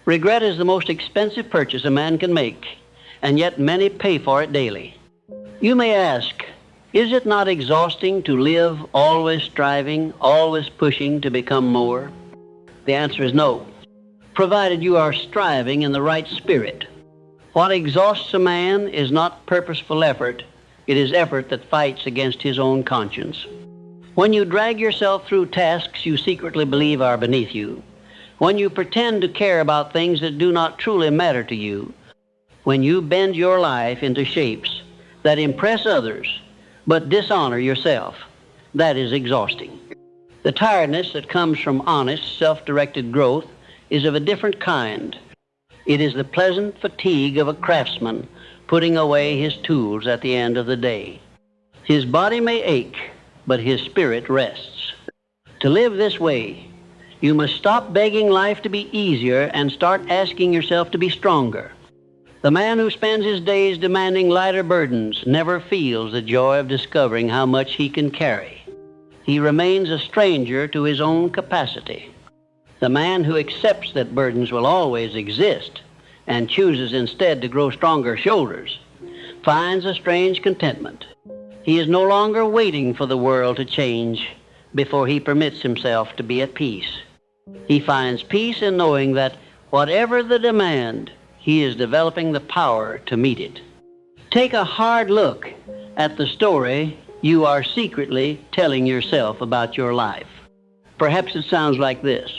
Speaker 1: Regret is the most expensive purchase a man can make, and yet many pay for it daily. You may ask, is it not exhausting to live always striving, always pushing to become more? The answer is no, provided you are striving in the right spirit. What exhausts a man is not purposeful effort. It is effort that fights against his own conscience. When you drag yourself through tasks you secretly believe are beneath you, when you pretend to care about things that do not truly matter to you, when you bend your life into shapes that impress others but dishonor yourself, that is exhausting. The tiredness that comes from honest, self-directed growth is of a different kind. It is the pleasant fatigue of a craftsman putting away his tools at the end of the day. His body may ache, but his spirit rests. To live this way, you must stop begging life to be easier and start asking yourself to be stronger. The man who spends his days demanding lighter burdens never feels the joy of discovering how much he can carry. He remains a stranger to his own capacity. The man who accepts that burdens will always exist and chooses instead to grow stronger shoulders finds a strange contentment. He is no longer waiting for the world to change before he permits himself to be at peace. He finds peace in knowing that whatever the demand, he is developing the power to meet it. Take a hard look at the story you are secretly telling yourself about your life. Perhaps it sounds like this: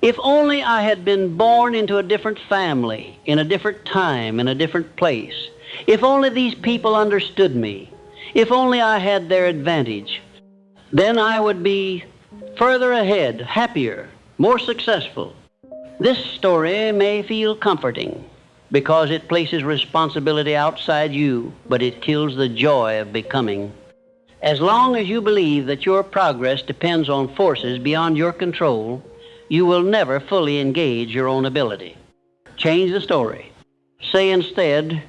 Speaker 1: if only I had been born into a different family, in a different time, in a different place. If only these people understood me. If only I had their advantage. Then I would be further ahead, happier, more successful. This story may feel comforting because it places responsibility outside you, but it kills the joy of becoming. As long as you believe that your progress depends on forces beyond your control, you will never fully engage your own ability. Change the story. Say instead,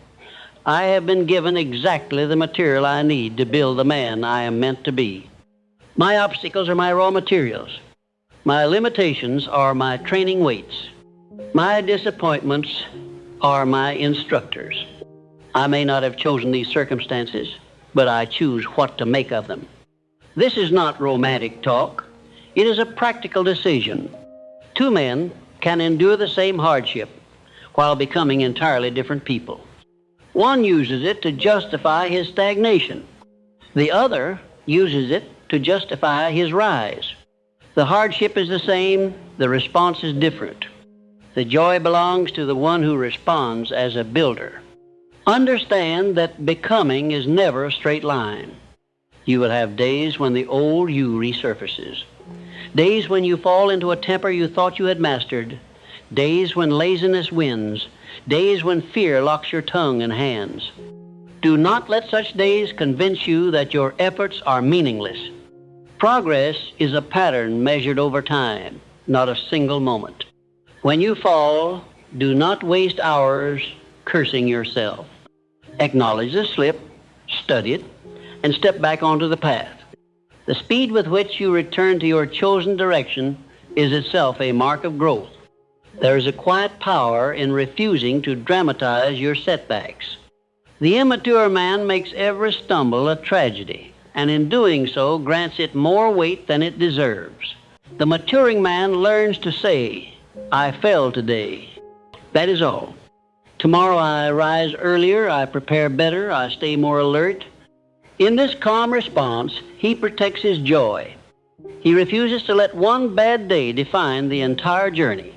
Speaker 1: I have been given exactly the material I need to build the man I am meant to be. My obstacles are my raw materials. My limitations are my training weights. My disappointments are my instructors. I may not have chosen these circumstances, but I choose what to make of them. This is not romantic talk. It is a practical decision. Two men can endure the same hardship while becoming entirely different people. One uses it to justify his stagnation. The other uses it to justify his rise. The hardship is the same, the response is different. The joy belongs to the one who responds as a builder. Understand that becoming is never a straight line. You will have days when the old you resurfaces. Days when you fall into a temper you thought you had mastered. Days when laziness wins. Days when fear locks your tongue and hands. Do not let such days convince you that your efforts are meaningless. Progress is a pattern measured over time, not a single moment. When you fall, do not waste hours cursing yourself. Acknowledge the slip, study it, and step back onto the path. The speed with which you return to your chosen direction is itself a mark of growth. There is a quiet power in refusing to dramatize your setbacks. The immature man makes every stumble a tragedy, and in doing so grants it more weight than it deserves. The maturing man learns to say, "I fell today." That is all. Tomorrow I rise earlier, I prepare better, I stay more alert. In this calm response, he protects his joy. He refuses to let one bad day define the entire journey.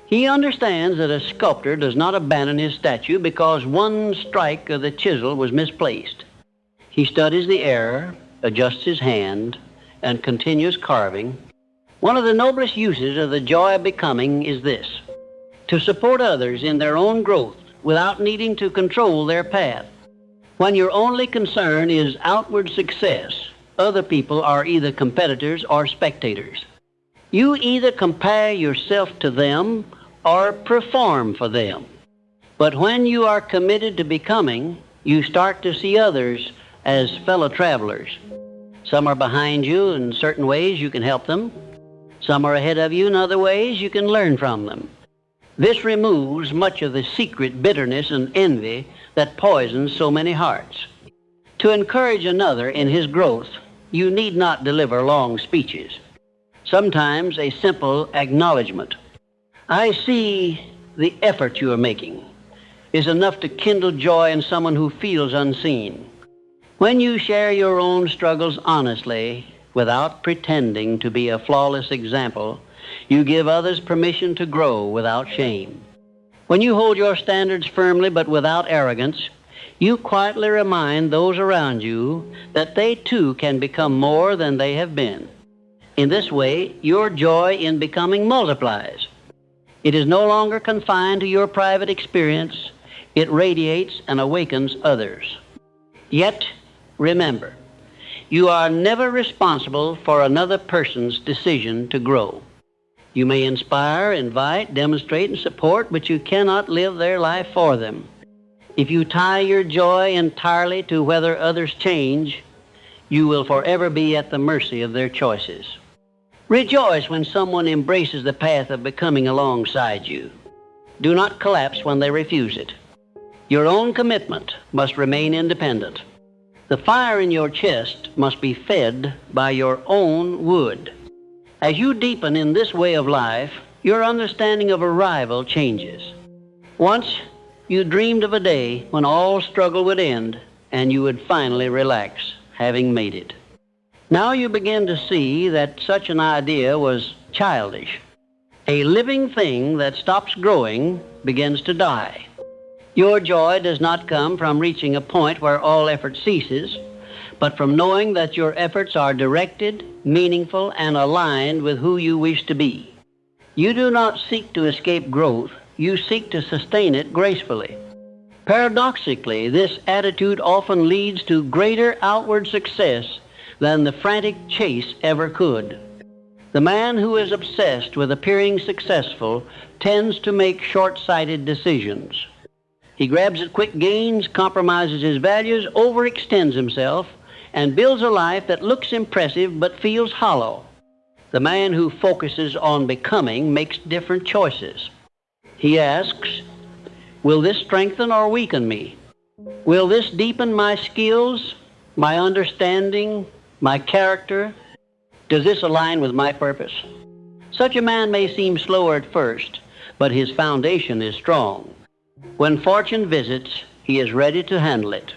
Speaker 1: He understands that a sculptor does not abandon his statue because one strike of the chisel was misplaced. He studies the error, adjusts his hand, and continues carving. One of the noblest uses of the joy of becoming is this: to support others in their own growth without needing to control their path. When your only concern is outward success, other people are either competitors or spectators. You either compare yourself to them or perform for them. But when you are committed to becoming, you start to see others as fellow travelers. Some are behind you in certain ways you can help them. Some are ahead of you in other ways you can learn from them. This removes much of the secret bitterness and envy that poisons so many hearts. To encourage another in his growth, you need not deliver long speeches. Sometimes a simple acknowledgement, "I see the effort you are making," is enough to kindle joy in someone who feels unseen. When you share your own struggles honestly, without pretending to be a flawless example, you give others permission to grow without shame. When you hold your standards firmly but without arrogance, you quietly remind those around you that they too can become more than they have been. In this way, your joy in becoming multiplies. It is no longer confined to your private experience. It radiates and awakens others. Yet, remember, you are never responsible for another person's decision to grow. You may inspire, invite, demonstrate, and support, but you cannot live their life for them. If you tie your joy entirely to whether others change, you will forever be at the mercy of their choices. Rejoice when someone embraces the path of becoming alongside you. Do not collapse when they refuse it. Your own commitment must remain independent. The fire in your chest must be fed by your own wood. As you deepen in this way of life, your understanding of arrival changes. Once you dreamed of a day when all struggle would end and you would finally relax, having made it. Now you begin to see that such an idea was childish. A living thing that stops growing begins to die. Your joy does not come from reaching a point where all effort ceases, but from knowing that your efforts are directed, meaningful, and aligned with who you wish to be. You do not seek to escape growth, you seek to sustain it gracefully. Paradoxically, this attitude often leads to greater outward success than the frantic chase ever could. The man who is obsessed with appearing successful tends to make short-sighted decisions. He grabs at quick gains, compromises his values, overextends himself, and builds a life that looks impressive but feels hollow. The man who focuses on becoming makes different choices. He asks, will this strengthen or weaken me? Will this deepen my skills, my understanding, my character? Does this align with my purpose? Such a man may seem slow at first, but his foundation is strong. When fortune visits, he is ready to handle it.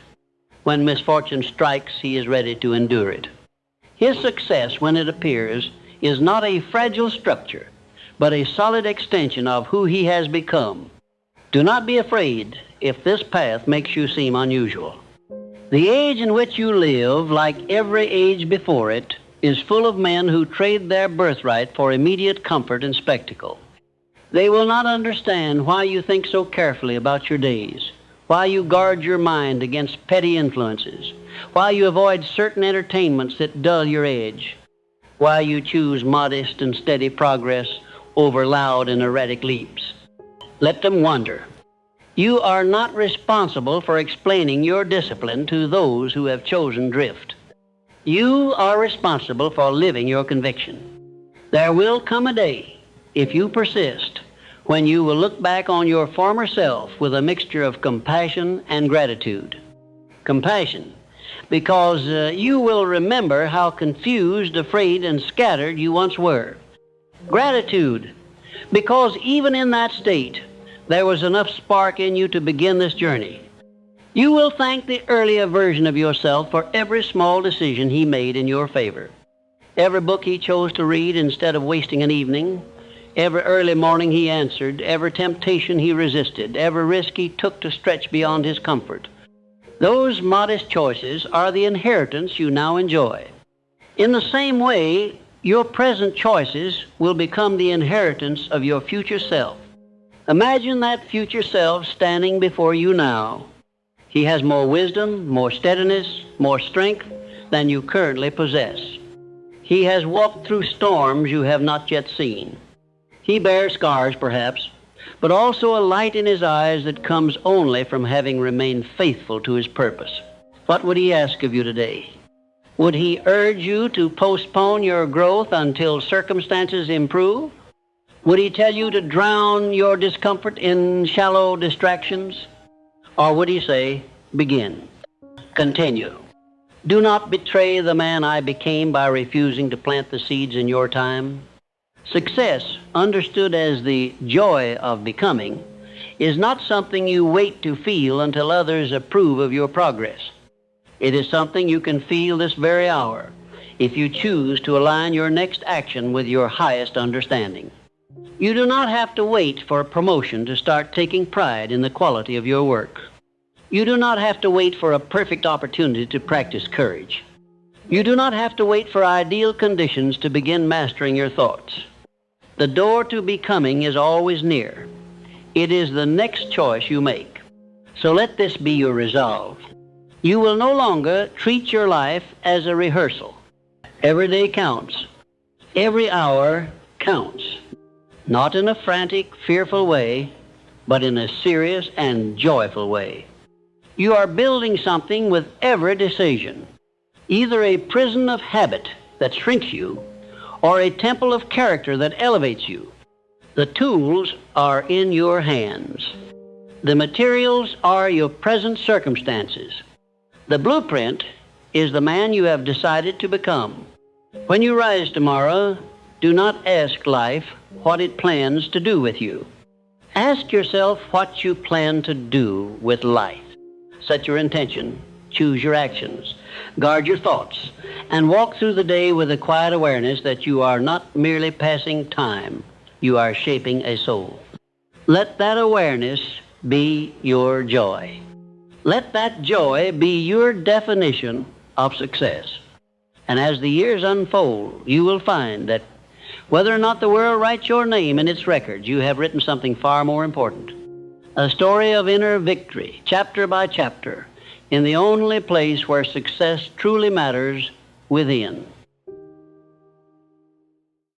Speaker 1: When misfortune strikes, he is ready to endure it. His success, when it appears, is not a fragile structure, but a solid extension of who he has become. Do not be afraid if this path makes you seem unusual. The age in which you live, like every age before it, is full of men who trade their birthright for immediate comfort and spectacle. They will not understand why you think so carefully about your days, why you guard your mind against petty influences, why you avoid certain entertainments that dull your edge, why you choose modest and steady progress over loud and erratic leaps. Let them wonder. You are not responsible for explaining your discipline to those who have chosen drift. You are responsible for living your conviction. There will come a day, if you persist, when you will look back on your former self with a mixture of compassion and gratitude. Compassion, because you will remember how confused, afraid, and scattered you once were. Gratitude, because even in that state, there was enough spark in you to begin this journey. You will thank the earlier version of yourself for every small decision he made in your favor. Every book he chose to read instead of wasting an evening, every early morning he answered, every temptation he resisted, every risk he took to stretch beyond his comfort. Those modest choices are the inheritance you now enjoy. In the same way, your present choices will become the inheritance of your future self. Imagine that future self standing before you now. He has more wisdom, more steadiness, more strength than you currently possess. He has walked through storms you have not yet seen. He bears scars, perhaps, but also a light in his eyes that comes only from having remained faithful to his purpose. What would he ask of you today? Would he urge you to postpone your growth until circumstances improve? Would he tell you to drown your discomfort in shallow distractions? Or would he say, begin, continue? Do not betray the man I became by refusing to plant the seeds in your time. Success, understood as the joy of becoming, is not something you wait to feel until others approve of your progress. It is something you can feel this very hour if you choose to align your next action with your highest understanding. You do not have to wait for a promotion to start taking pride in the quality of your work. You do not have to wait for a perfect opportunity to practice courage. You do not have to wait for ideal conditions to begin mastering your thoughts. The door to becoming is always near. It is the next choice you make. So let this be your resolve. You will no longer treat your life as a rehearsal. Every day counts. Every hour counts. Not in a frantic, fearful way, but in a serious and joyful way. You are building something with every decision, either a prison of habit that shrinks you, or a temple of character that elevates you. The tools are in your hands. The materials are your present circumstances. The blueprint is the man you have decided to become. When you rise tomorrow, do not ask life what it plans to do with you. Ask yourself what you plan to do with life. Set your intention, choose your actions, guard your thoughts, and walk through the day with a quiet awareness that you are not merely passing time, you are shaping a soul. Let that awareness be your joy. Let that joy be your definition of success. And as the years unfold, you will find that whether or not the world writes your name in its records, you have written something far more important. A story of inner victory, chapter by chapter, in the only place where success truly matters, within.